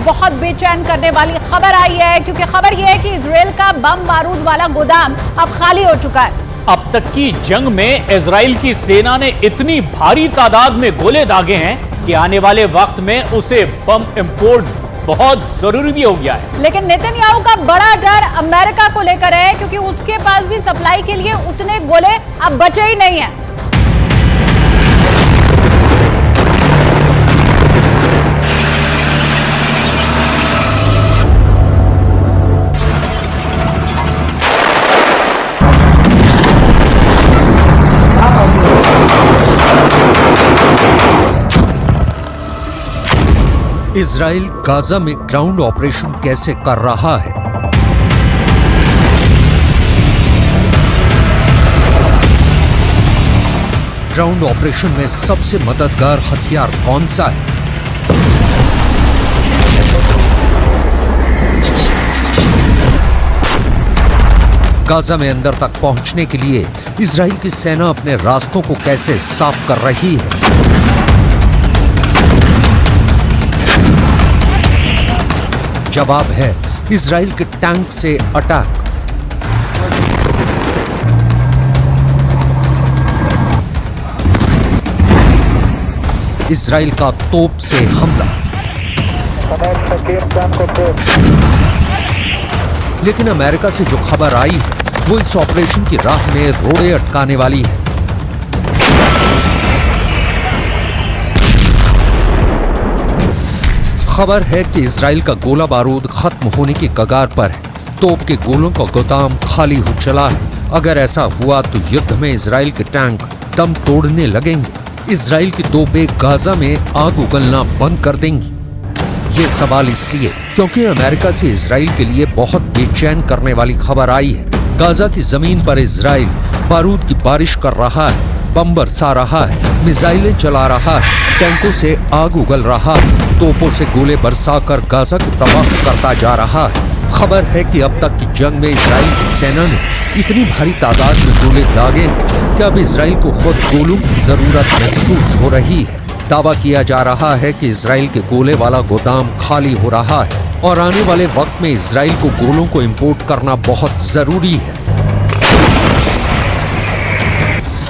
बहुत बेचैन करने वाली खबर आई है, क्योंकि खबर यह है कि इजराइल का बम बारूद वाला गोदाम अब खाली हो चुका है। अब तक की जंग में इजराइल की सेना ने इतनी भारी तादाद में गोले दागे हैं कि आने वाले वक्त में उसे बम इंपोर्ट बहुत जरूरी भी हो गया है। लेकिन नेतन्याहू का बड़ा डर अमेरिका को लेकर है, क्योंकि उसके पास भी सप्लाई के लिए उतने गोले अब बचे ही नहीं है। इजराइल गाजा में ग्राउंड ऑपरेशन कैसे कर रहा है? ग्राउंड ऑपरेशन में सबसे मददगार हथियार कौन सा है? गाजा में अंदर तक पहुंचने के लिए इजराइल की सेना अपने रास्तों को कैसे साफ कर रही है? जवाब है इजराइल के टैंक से अटैक। इजराइल का तोप से हमला। लेकिन अमेरिका से जो खबर आई है वो इस ऑपरेशन की राह में रोड़े अटकाने वाली है। खबर है कि इजराइल का गोला बारूद खत्म होने की कगार पर है। तोप के गोलों का गोदाम खाली हो चला है। अगर ऐसा हुआ तो युद्ध में इजराइल के टैंक दम तोड़ने लगेंगे। इजराइल की तोपें गाजा में आग उगलना बंद कर देंगी। ये सवाल इसलिए क्योंकि अमेरिका से इजराइल के लिए बहुत बेचैन करने वाली खबर आई है। गाजा की जमीन पर इजराइल बारूद की बारिश कर रहा है, बम बरसा रहा है, मिसाइलें चला रहा है, टैंकों से आग उगल रहा है, तोपों से गोले बरसाकर गाजा को तबाह करता जा रहा है। खबर है कि अब तक की जंग में इजराइल की सेना ने इतनी भारी तादाद में गोले दागे कि अब इजराइल को खुद गोलों की जरूरत महसूस हो रही है। दावा किया जा रहा है कि इजराइल के गोले वाला गोदाम खाली हो रहा है और आने वाले वक्त में इजराइल को गोलों को इंपोर्ट करना बहुत जरूरी है।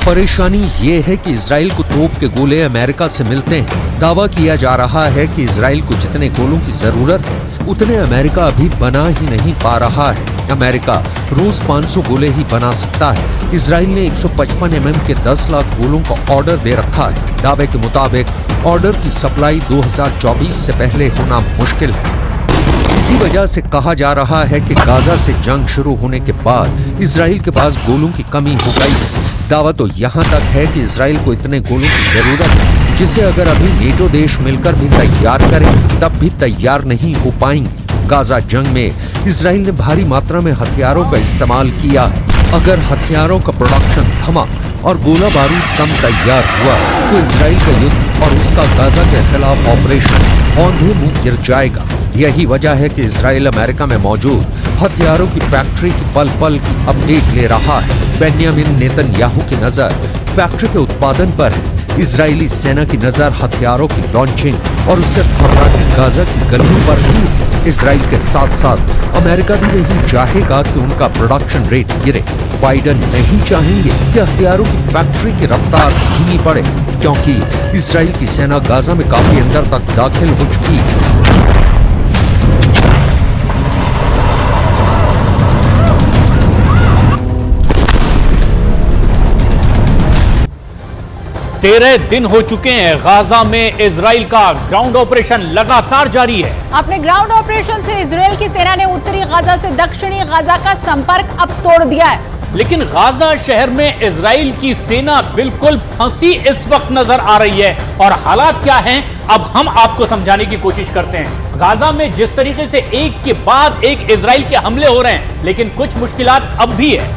परेशानी ये है कि इजराइल को तोप के गोले अमेरिका से मिलते हैं। दावा किया जा रहा है कि इजराइल को जितने गोलों की जरूरत है उतने अमेरिका अभी बना ही नहीं पा रहा है। अमेरिका रोज 500 गोले ही बना सकता है। इजराइल ने 155 mm के 10 लाख गोलों का ऑर्डर दे रखा है। दावे के मुताबिक ऑर्डर की सप्लाई 2024 से पहले होना मुश्किल है। इसी वजह से कहा जा रहा है कि गाजा से जंग शुरू होने के बाद इजराइल के पास गोलों की कमी हो गई है। दावा तो यहाँ तक है कि इजराइल को इतने गोलों की जरूरत है जिसे अगर अभी नेटो देश मिलकर भी तैयार करें तब भी तैयार नहीं हो पाएंगे। गाजा जंग में इजराइल ने भारी मात्रा में हथियारों का इस्तेमाल किया है। अगर हथियारों का प्रोडक्शन थमा और गोला बारूद कम तैयार हुआ तो इजराइल का युद्ध और उसका गाजा के खिलाफ ऑपरेशन औंधे मुंह गिर जाएगा। यही वजह है कि इजराइल अमेरिका में मौजूद हथियारों की फैक्ट्री की पल पल की अपडेट ले रहा है। बेन्यामिन नेतन्याहू की नजर फैक्ट्री के उत्पादन पर है। इजरायली सेना की नजर हथियारों की लॉन्चिंग और उससे थर्राती गाजा की गलियों पर भी है। इजराइल के साथ साथ अमेरिका भी नहीं चाहेगा कि उनका प्रोडक्शन रेट गिरे। बाइडेन नहीं चाहेंगे कि हथियारों की फैक्ट्री की रफ्तार धीमी पड़े, क्योंकि इजराइल की सेना गाजा में काफी अंदर तक दाखिल हो चुकी है। 13 दिन हो चुके हैं गाजा में इजराइल का ग्राउंड ऑपरेशन लगातार जारी है। अपने ग्राउंड ऑपरेशन से इजराइल की सेना ने उत्तरी गाजा से दक्षिणी गाजा का संपर्क अब तोड़ दिया है। लेकिन गाजा शहर में इजराइल की सेना बिल्कुल फंसी इस वक्त नजर आ रही है और हालात क्या हैं अब हम आपको समझाने की कोशिश करते हैं। गाजा में जिस तरीके से एक के बाद एक इजराइल के हमले हो रहे हैं, लेकिन कुछ मुश्किलात अब भी है।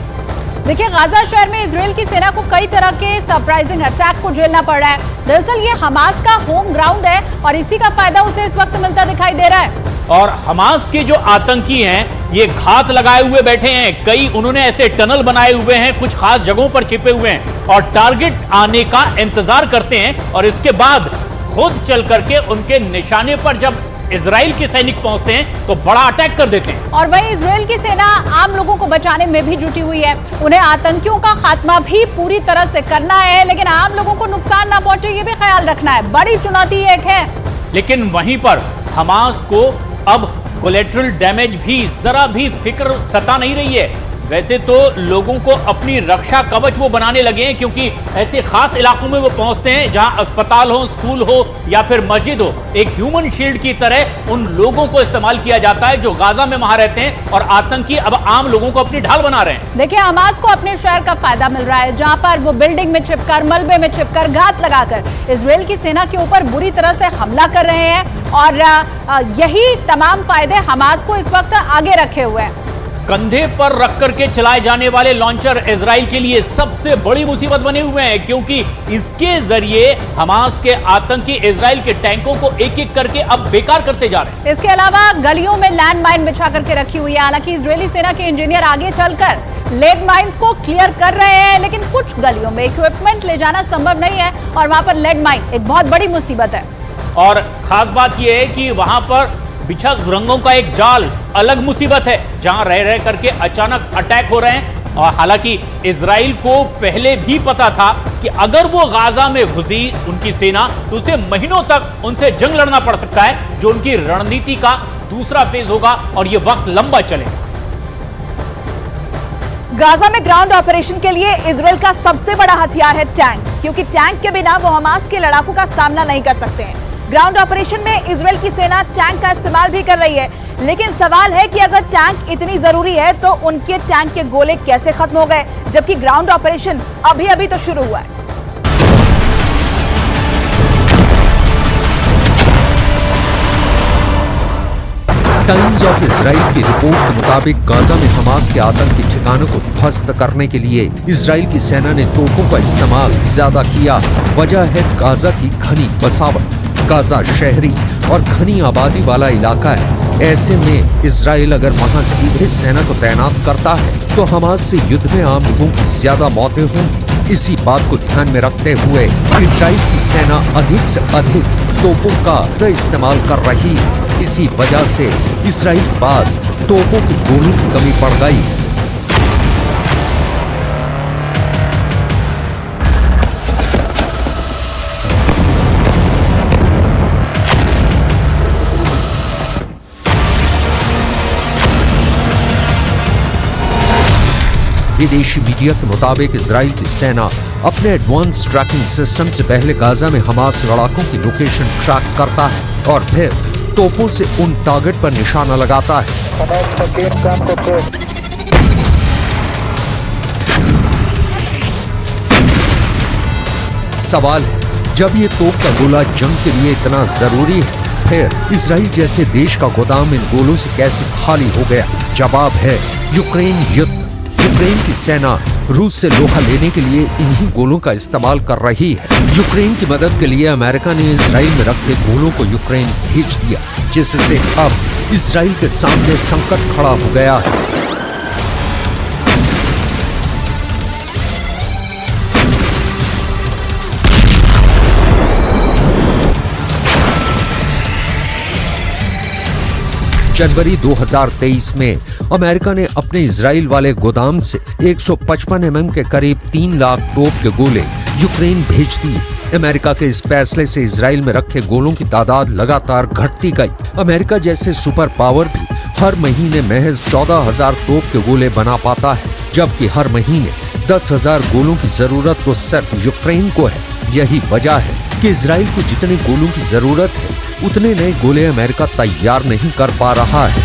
देखिए, गाजा शहर में इजराइल की सेना को कई तरह के सरप्राइजिंग अटैक को झेलना पड़ रहा है। दरअसल ये हमास का होम ग्राउंड है और इसी का फायदा उसे इस वक्त मिलता दिखाई दे रहा है। और हमास के जो आतंकी हैं ये घात लगाए हुए बैठे हैं। कई उन्होंने ऐसे टनल बनाए हुए हैं, कुछ खास जगहों पर छिपे हुए हैं और टारगेट आने का इंतजार करते हैं और इसके बाद खुद चल करके उनके निशाने पर जब इजराइल के सैनिक पहुंचते हैं तो बड़ा अटैक कर देते हैं। और वहीं इजराइल की सेना आम लोगों को बचाने में भी जुटी हुई है। उन्हें आतंकियों का खात्मा भी पूरी तरह से करना है, लेकिन आम लोगों को नुकसान ना पहुंचे ये भी ख्याल रखना है। बड़ी चुनौती एक है। लेकिन वहीं पर हमास को अब कोलेट्रल डैमेज भी जरा भी फिक्र सता नहीं रही है। वैसे तो लोगों को अपनी रक्षा कवच वो बनाने लगे हैं, क्योंकि ऐसे खास इलाकों में वो पहुंचते हैं जहां अस्पताल हो, स्कूल हो या फिर मस्जिद हो। एक ह्यूमन शील्ड की तरह उन लोगों को इस्तेमाल किया जाता है जो गाजा में वहां रहते हैं, और आतंकी अब आम लोगों को अपनी ढाल बना रहे हैं। देखिए, हमास को अपने शहर का फायदा मिल रहा है, जहां पर वो बिल्डिंग में छिपकर, मलबे में छिपकर, घात लगाकर इजराइल की सेना के ऊपर बुरी तरह से हमला कर रहे हैं, और यही तमाम फायदे हमास को इस वक्त आगे रखे हुए हैं। कंधे पर रख करके चलाए जाने वाले लॉन्चर इजराइल के लिए सबसे बड़ी मुसीबत बने हुए हैं, क्योंकि इसके जरिए हमास के आतंकी इजराइल के टैंकों को एक एक करके अब बेकार करते जा रहे हैं। इसके अलावा गलियों में लैंड माइन बिछा करके रखी हुई है। हालांकि इजरायली सेना के इंजीनियर आगे चलकर लैंड माइन्स को क्लियर कर रहे हैं, लेकिन कुछ गलियों में इक्विपमेंट ले जाना संभव नहीं है, और वहां पर लैंड माइन एक बहुत बड़ी मुसीबत है। और खास बात यह है कि वहां पर बिछा सुरंगों का एक जाल अलग मुसीबत है, जहां रह रह करके अचानक अटैक हो रहे हैं। और हालांकि इजराइल को पहले भी पता था कि अगर वो गाजा में घुसी उनकी सेना तो उसे महीनों तक उनसे जंग लड़ना पड़ सकता है, जो उनकी रणनीति का दूसरा फेज होगा और ये वक्त लंबा चलेगा। गाजा में ग्राउंड ऑपरेशन के लिए इजराइल का सबसे बड़ा हथियार है टैंक, क्योंकि टैंक के बिना वो हमास के लड़ाकों का सामना नहीं कर सकते हैं। ग्राउंड ऑपरेशन में इजराइल की सेना टैंक का इस्तेमाल भी कर रही है, लेकिन सवाल है कि अगर टैंक इतनी जरूरी है तो उनके टैंक के गोले कैसे खत्म हो गए, जबकि ग्राउंड ऑपरेशन अभी अभी तो शुरू हुआ है। टाइम्स ऑफ इजराइल की रिपोर्ट के मुताबिक गाजा में हमास के आतंकी ठिकानों को ध्वस्त करने के लिए इजराइल की सेना ने तोपों का इस्तेमाल ज्यादा किया। वजह है गाजा की घनी बसावट। गाजा शहरी और घनी आबादी वाला इलाका है। ऐसे में इजराइल अगर वहां सीधे सेना को तैनात करता है तो हमास से युद्ध में आम लोगों की ज्यादा मौतें होंगी। इसी बात को ध्यान में रखते हुए इजराइल की सेना अधिक से अधिक तोपों का इस्तेमाल कर रही है। इसी वजह से इजराइल के पास तोपों की गोलों की कमी पड़ गई। विदेशी मीडिया के मुताबिक इजराइल की सेना अपने एडवांस ट्रैकिंग सिस्टम से पहले गाजा में हमास लड़ाकों की लोकेशन ट्रैक करता है और फिर तोपों से उन टारगेट पर निशाना लगाता है। सवाल है, जब ये तोप का गोला जंग के लिए इतना जरूरी है, फिर इजराइल जैसे देश का गोदाम इन गोलों से कैसे खाली हो गया? जवाब है यूक्रेन युद्ध। यूक्रेन की सेना रूस से लोहा लेने के लिए इन्हीं गोलों का इस्तेमाल कर रही है। यूक्रेन की मदद के लिए अमेरिका ने इजराइल में रखे गोलों को यूक्रेन भेज दिया, जिससे अब इजराइल के सामने संकट खड़ा हो गया है। जनवरी 2023 में अमेरिका ने अपने इजराइल वाले गोदाम से 155 mm के करीब 3 लाख तोप के गोले यूक्रेन भेज दिए। अमेरिका के इस फैसले से इजराइल में रखे गोलों की तादाद लगातार घटती गई। अमेरिका जैसे सुपर पावर भी हर महीने महज 14,000 तोप के गोले बना पाता है, जबकि हर महीने 10,000 गोलों की जरूरत तो सिर्फ यूक्रेन को है। यही वजह है कि इजराइल को जितने गोलों की जरूरत है उतने नए गोले अमेरिका तैयार नहीं कर पा रहा है।